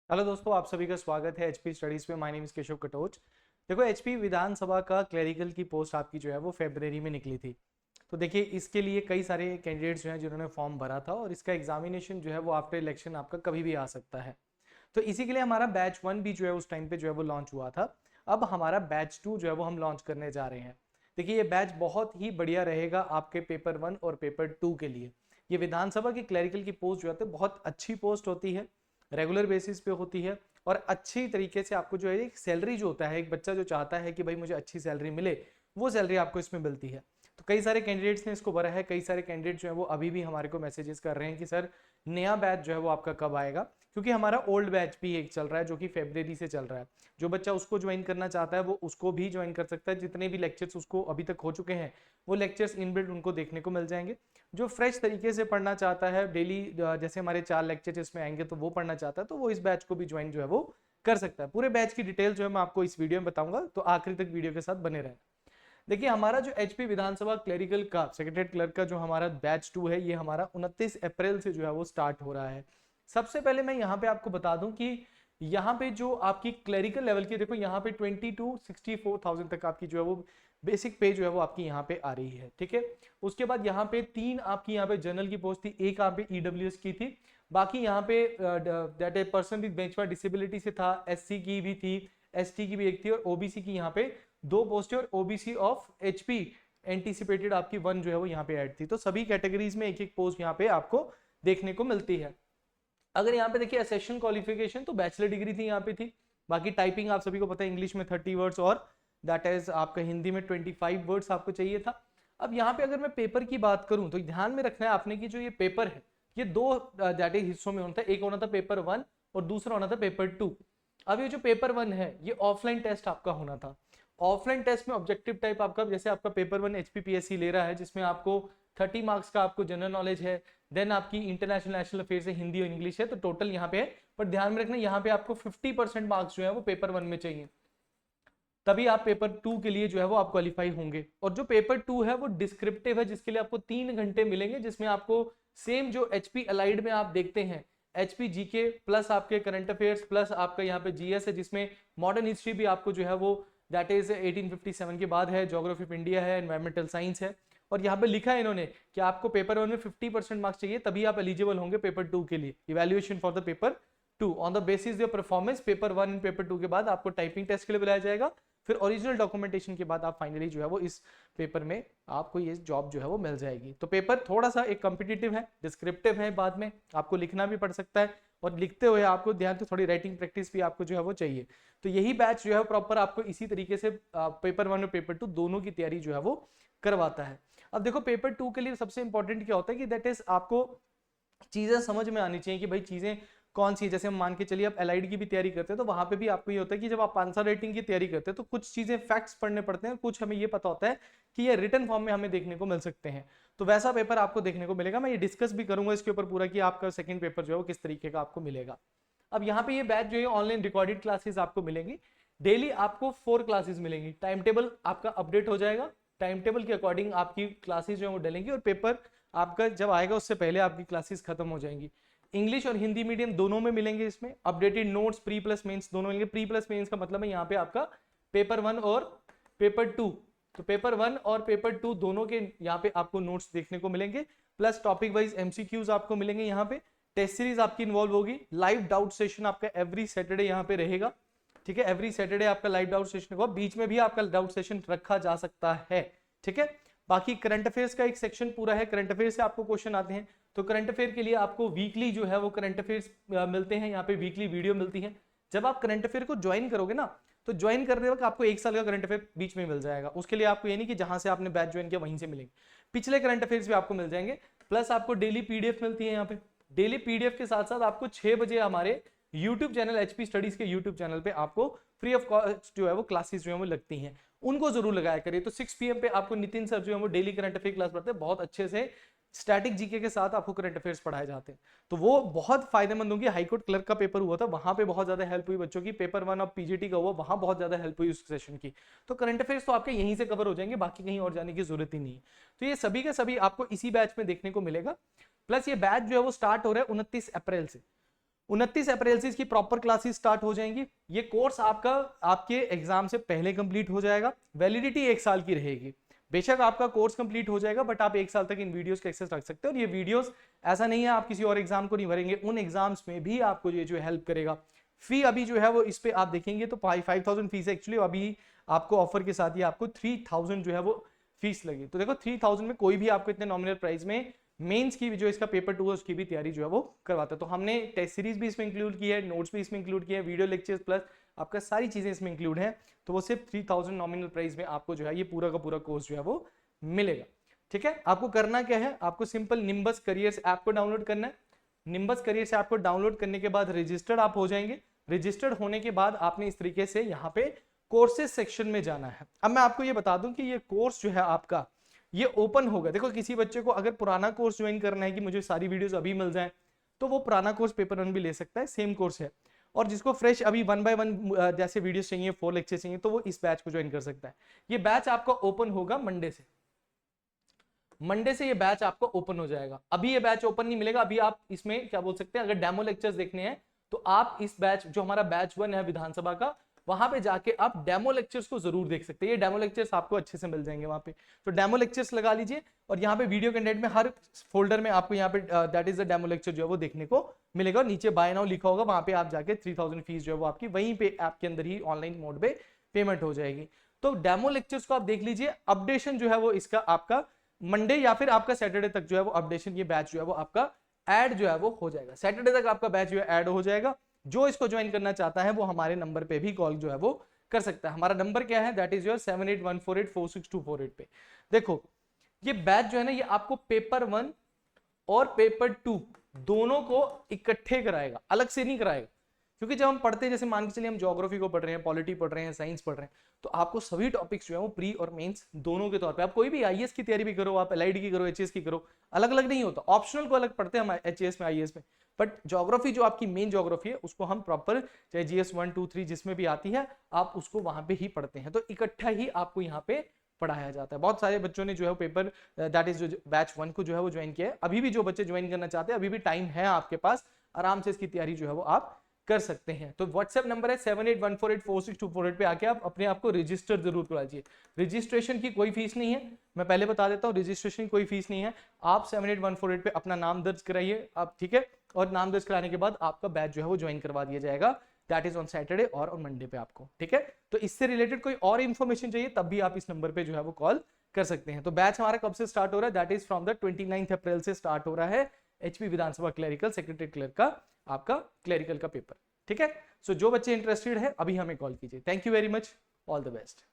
Hello दोस्तों, आप सभी का स्वागत है एचपी स्टडीज पे। My name is Keshav Katoch. देखो, एचपी विधानसभा का क्लरिकल की पोस्ट आपकी जो है वो फरवरी में निकली थी। तो देखिए, इसके लिए कई सारे कैंडिडेट्स जो हैं जिन्होंने फॉर्म भरा था, और इसका एग्जामिनेशन जो है वो आफ्टर इलेक्शन आपका कभी भी आ सकता है। तो इसी के लिए हमारा बैच 1 भी जो है उस टाइम पे जो है वो लॉन्च हुआ था। अब हमारा बैच 2 जो है वो हम लॉन्च करने जा रहे हैं। देखिए, ये बैच बहुत ही बढ़िया रहेगा आपके पेपर 1 और पेपर 2 के लिए। ये विधानसभा की क्लरिकल की पोस्ट जो है बहुत अच्छी पोस्ट होती है, रेगुलर बेसिस पे होती है, और अच्छी तरीके से आपको जो है एक सैलरी जो होता है, एक बच्चा जो चाहता है कि भाई मुझे अच्छी सैलरी मिले, वो सैलरी आपको इसमें मिलती है। तो कई सारे कैंडिडेट्स ने इसको भरा है। कई सारे कैंडिडेट जो है वो अभी भी हमारे को मैसेजेस कर रहे हैं कि सर, नया बैच जो है वो आपका कब आएगा, क्योंकि हमारा ओल्ड बैच भी एक चल रहा है जो कि फरवरी से चल रहा है। जो बच्चा उसको ज्वाइन करना चाहता है वो उसको भी ज्वाइन कर सकता है। जितने भी लेक्चर्स उसको अभी तक हो चुके हैं वो लेक्चर्स इनबिल्ट उनको देखने को मिल जाएंगे। जो फ्रेश तरीके से पढ़ना चाहता है डेली, जैसे हमारे 4 लेक्चर इसमें आएंगे तो वो पढ़ना चाहता है, तो वो इस बैच को भी ज्वाइन जो है वो कर सकता है। पूरे बैच की डिटेल जो है मैं आपको इस वीडियो में बताऊंगा, तो आखिरी तक वीडियो के साथ बने रहें। देखिए, हमारा जो एचपी विधानसभा क्लरिकल का सेक्रेटरीट क्लर्क का जो हमारा बैच 2 है, ये हमारा 29 अप्रैल से जो है वो स्टार्ट हो रहा है। सबसे पहले मैं यहाँ पे आपको बता दूं कि यहाँ पे जो आपकी क्लरिकल लेवल की, देखो यहाँ पे 22 to 64,000 तक आपकी जो है वो बेसिक पे जो है वो आपकी यहाँ पे आ रही है। ठीक है, उसके बाद यहाँ पे 3 आपकी यहाँ पे जनरल की पोस्ट थी, एक यहाँ पे ईडब्ल्यूएस की थी, बाकी यहाँ पे that a person with benchmark disability से था, एससी की भी थी, एसटी की भी एक थी, और ओबीसी की यहाँ पे 2 पोस्ट और ओबीसी ऑफ एचपी एंटीसिपेटेड आपकी 1 जो है वो यहाँ पे ऐड थी। तो सभी कैटेगरीज में एक एक पोस्ट यहाँ पे आपको देखने को मिलती है। अगर यहाँ पे देखिए असेशन क्वालिफिकेशन, तो बैचलर डिग्री थी यहाँ पे थी। बाकी टाइपिंग आप सभी को पता है, इंग्लिश में 30 वर्ड्स, और दैट इज आपका हिंदी में 25 वर्ड्स आपको चाहिए था। अब यहाँ पे अगर मैं पेपर की बात करूं तो ध्यान में रखना है आपने कि जो ये पेपर है, ये दो दैट इज हिस्सों में होता है। एक होना था पेपर 1 और दूसरा होना था पेपर 2। अब ये जो पेपर 1 है ये ऑफलाइन टेस्ट आपका होना था। ऑफलाइन टेस्ट में ऑब्जेक्टिव टाइप आपका, जैसे आपका पेपर 1 एचपीपीएससी ले रहा है, जिसमें आपको 30 मार्क्स का आपको जनरल नॉलेज है, देन आपकी इंटरनेशनल नेशनल अफेयर्स है, हिंदी और इंग्लिश है, तो टोटल यहाँ पे है। पर ध्यान में रखना, यहाँ पे आपको 50% मार्क्स जो है वो पेपर 1 में चाहिए, तभी आप पेपर 2 के लिए जो है वो आप क्वालिफाई होंगे। और जो पेपर 2 है वो डिस्क्रिप्टिव है, जिसके लिए आपको 3 घंटे मिलेंगे, जिसमें आपको सेम जो एचपी अलाइड में आप देखते हैं, एचपी जीके प्लस आपके करंट अफेयर्स प्लस आपका यहाँ पे जीएस है, जिसमें मॉडर्न हिस्ट्री भी आपको जो है वो दैट इज 1857 के बाद है, ज्योग्राफी ऑफ इंडिया है, एनवायरमेंटल साइंस है। और यहाँ पे लिखा है इन्होंने कि आपको पेपर 1 में 50% मार्क्स चाहिए, तभी आप एलिजिबल होंगे पेपर 2 के लिए। Evaluation for the paper 2 on the basis your performance, paper 1 and paper 2 के बाद आपको टाइपिंग टेस्ट के लिए बुलाया जाएगा। फिर ओरिजिनल डॉक्यूमेंटेशन के बाद आप फाइनली जो है वो इस पेपर में आपको ये जॉब जो है वो मिल जाएगी। तो पेपर थोड़ा सा एक कॉम्पिटिटिव है, डिस्क्रिप्टिव है, बाद में आपको लिखना भी पड़ सकता है, और लिखते हुए आपको ध्यान से थोड़ी राइटिंग प्रैक्टिस भी आपको जो है वो चाहिए। तो यही बैच जो है प्रॉपर आपको इसी तरीके से पेपर 1 और पेपर 2 दोनों की तैयारी जो है वो करवाता है। अब देखो, पेपर 2 के लिए सबसे इंपॉर्टेंट क्या होता है कि दैट इज आपको चीजें समझ में आनी चाहिए कि भाई चीजें कौन सी है। जैसे हम मान के चलिए आप एलाइड की भी तैयारी करते हैं, तो वहां पे भी आपको ये होता है कि जब आप आंसर राइटिंग की तैयारी करते हैं तो कुछ चीजें फैक्ट्स पढ़ने पड़ते हैं, कुछ हमें ये पता होता है कि ये रिटन फॉर्म में हमें देखने को मिल सकते हैं। तो वैसा पेपर आपको देखने को मिलेगा। मैं ये डिस्कस भी करूंगा इसके ऊपर पूरा कि आपका सेकंड पेपर जो है वो किस तरीके का आपको मिलेगा। अब यहाँ पे ये बैच जो है ऑनलाइन रिकॉर्डेड क्लासेस आपको मिलेंगी। डेली आपको 4 क्लासेस मिलेंगी। टाइम टेबल आपका अपडेट हो जाएगा, टाइम टेबल के अकॉर्डिंग आपकी क्लासेस जो है वो डलेंगी, और पेपर आपका जब आएगा उससे पहले आपकी क्लासेस खत्म हो जाएंगी। इंग्लिश और हिंदी मीडियम दोनों में मिलेंगे। इसमें updated notes pre plus mains दोनों मिलेंगे। प्री प्लस मेंस का मतलब है यहाँ पे आपका पेपर 1 और पेपर 2। तो पेपर 1 और पेपर 2 दोनों के यहाँ पे आपको नोट्स देखने को मिलेंगे, प्लस टॉपिक वाइज एमसीक्यूज आपको मिलेंगे। यहाँ पे टेस्ट सीरीज आपकी इन्वॉल्व होगी। लाइव डाउट सेशन आपका एवरी सैटरडे यहाँ पे रहेगा। ठीक है, एवरी सैटरडे आपका लाइव डाउट सेशन होगा, बीच में भी आपका डाउट सेशन रखा जा सकता है। ठीक है, बाकी करंट अफेयर्स का एक सेक्शन पूरा है, करंट अफेयर्स से आपको क्वेश्चन आते हैं। तो करंट अफेयर के लिए आपको वीकली जो है वो करंट अफेयर्स मिलते हैं, यहाँ पे वीकली वीडियो मिलती है। जब आप करंट अफेयर को ज्वाइन करोगे ना, तो ज्वाइन करने वक्त आपको 1 साल का करंट अफेयर बीच में मिल जाएगा। उसके लिए आपको ये नहीं कि जहां से आपने बैच ज्वाइन किया वहीं से मिलेंगे, पिछले करंट अफेयर्स भी आपको मिल जाएंगे। प्लस आपको डेली पीडीएफ मिलती है यहाँ पे। डेली पीडीएफ के साथ साथ आपको 6 बजे हमारे यूट्यूब चैनल एचपी स्टडीज के यूट्यूब चैनल पे आपको फ्री ऑफ कॉस्ट जो है वो क्लासेस जो है वो लगती हैं, उनको जरूर लगाया करिए। तो 6 PM पे आपको नितिन सर जो है वो डेली करंट अफेयर क्लास पढ़ते हैं, बहुत अच्छे से स्टैटिक जीके के साथ आपको करंट अफेयर्स पढ़ाए जाते हैं। तो वो बहुत फायदेमंद होंगे। हाईकोर्ट क्लर्क का पेपर हुआ था, वहां पे बहुत ज्यादा हेल्प हुई बच्चों की। पेपर 1 ऑफ पीजीटी का हुआ, वहां बहुत ज्यादा हेल्प हुई उस सेशन की। तो करंट अफेयर्स तो आपके यहीं से कवर हो जाएंगे, बाकी कहीं और जाने की जरूरत ही नहीं है। तो ये सभी के सभी आपको इसी बैच में देखने को मिलेगा। प्लस ये बैच जो है वो स्टार्ट हो रहा है 29 अप्रैल से। 29 अप्रैल से इसकी प्रॉपर क्लासेस स्टार्ट हो जाएंगी। ये कोर्स आपका आपके एग्जाम से पहले कंप्लीट हो जाएगा। वैलिडिटी 1 साल की रहेगी। बेशक आपका कोर्स कंप्लीट हो जाएगा बट आप 1 साल तक इन वीडियोस का एक्सेस रख सकते हो। और ये वीडियोस ऐसा नहीं है आप किसी और एग्जाम को नहीं भरेंगे, उन एग्जाम्स में भी आपको ये जो हेल्प करेगा। फी अभी जो है वो इस पे आप देखेंगे तो 5000 फीस है एक्चुअली। अभी आपको ऑफर के साथ ही आपको 3000 जो है वो फीस लगी। तो देखो 3000 में कोई भी आपको इतने नॉमिनल प्राइस में मेंस की जो इसका पेपर 2 है उसकी भी तैयारी जो है वो करवाता है। तो हमने टेस्ट सीरीज भी इसमें इंक्लूड की है, नोट्स भी इसमें इंक्लूड किए हैं, वीडियो लेक्चर्स प्लस आपका सारी चीजें इसमें इंक्लूड है। तो वो सिर्फ 3000 नॉमिनल प्राइस में आपको जो है ये पूरा का पूरा कोर्स जो है वो मिलेगा। ठीक है, आपको करना क्या है, आपको सिंपल निम्बस करियर्स ऐप को डाउनलोड करना है। निम्बस करियर्स ऐप को डाउनलोड करने के बाद रजिस्टर्ड आप हो जाएंगे। रजिस्टर्ड होने के बाद आपने इस तरीके से यहाँ पे कोर्सेज सेक्शन में जाना है। अब मैं आपको ये बता दूं कि ये कोर्स जो है आपका ये ओपन होगा। देखो किसी बच्चे को अगर पुराना कोर्स ज्वाइन करना है कि मुझे सारी वीडियोस अभी मिल जाए तो वो पुराना कोर्स पेपर 1 भी ले सकता है, सेम कोर्स है। और जिसको फ्रेश अभी 1 by 1 जैसे वीडियोस चाहिए, 4 लेक्चर चाहिए, तो वो इस बैच को ज्वाइन कर सकता है। ये बैच आपका ओपन होगा मंडे से। मंडे से ये बैच आपको ओपन हो जाएगा। अभी ये बैच ओपन नहीं मिलेगा। अभी आप इसमें क्या बोल सकते हैं, अगर डेमो लेक्चर्स देखने हैं तो आप इस बैच जो हमारा बैच 1 है विधानसभा का, वहां पे जाके आप डेमो लेक्चर्स को जरूर देख सकते हैं। ये डेमो लेक्चर्स आपको अच्छे से मिल जाएंगे वहां पे। तो डेमो लेक्चर्स लगा लीजिए और यहाँ पे वीडियो कंटेंट में हर फोल्डर में आपको यहाँ पे that is the demo lecture जो है वो देखने को मिलेगा। और नीचे बाय नाउ लिखा होगा, वहां पे आप जाके 3000 फीस जो है वो आपकी वहीं पे ऐप के अंदर ही ऑनलाइन मोड पे पेमेंट हो जाएगी। तो डेमो लेक्चर्स को आप देख लीजिए। अपडेशन जो है वो इसका आपका मंडे या फिर आपका सैटरडे तक जो है वो अपडेशन, ये बैच जो है वो आपका ऐड जो है वो हो जाएगा। सैटरडे तक आपका बैच जो है ऐड हो जाएगा। जो इसको ज्वाइन करना चाहता है वो हमारे नंबर पे भी कॉल जो है वो कर सकता है। हमारा नंबर क्या है, दैट इज योर 7814846248 पे। देखो ये बैच जो है ना ये आपको पेपर 1 और पेपर 2 दोनों को इकट्ठे कराएगा, अलग से नहीं कराएगा। क्योंकि जब हम पढ़ते हैं, जैसे मान के चलिए हम ज्योग्राफी को पढ़ रहे हैं, पॉलिटी पढ़ रहे हैं, साइंस पढ़ रहे हैं, तो आपको सभी टॉपिक्स जो है वो प्री और मेंस दोनों के तौर पे, आप कोई भी आईएएस की तैयारी भी करो, आप एलआईडी की करो, एचएएस की करो, अलग अलग नहीं होता। ऑप्शनल को अलग पढ़ते हैं हम एचएएस में, आईएएस में, बट ज्योग्राफी जो आपकी मेन ज्योग्राफी है उसको हम प्रॉपर चाहे जीएस 1 2 3 जिसमें भी आती है आप उसको वहां पे ही पढ़ते हैं। तो इकट्ठा ही आपको यहाँ पे पढ़ाया जाता है। बहुत सारे बच्चों ने जो है पेपर दैट इज जो बैच 1 को जो है वो ज्वाइन किया है। अभी भी जो बच्चे ज्वाइन करना चाहते हैं अभी भी टाइम है आपके पास, आराम से इसकी तैयारी जो है वो आप कर सकते हैं। तो व्हाट्सएप नंबर है 7814846248 पे आके आप अपने आप को रजिस्टर जरूर करा लीजिए। रजिस्ट्रेशन की कोई फीस नहीं है, मैं पहले बता देता हूँ, रजिस्ट्रेशन की कोई फीस नहीं है। आप 78148 पे अपना नाम दर्ज कराइए आप, ठीक है, और नाम दर्ज कराने के बाद आपका बैच जो है वो ज्वाइन करवा दिया जाएगा। दैट इज ऑन सैटरडे और ऑन मंडे पे आपको, ठीक है। तो इससे रिलेटेड कोई और इन्फॉर्मेशन चाहिए तब भी आप इस नंबर पे जो है वो कॉल कर सकते हैं। तो बैच हमारा कब से स्टार्ट हो रहा है, दैट इज फ्रॉम द 29 अप्रैल से स्टार्ट हो रहा है एचपी विधानसभा क्लरिकल सेक्रेटरी क्लर्क का आपका क्लरिकल का पेपर, ठीक है। सो जो बच्चे इंटरेस्टेड है अभी हमें कॉल कीजिए। Thank you very much, all the best.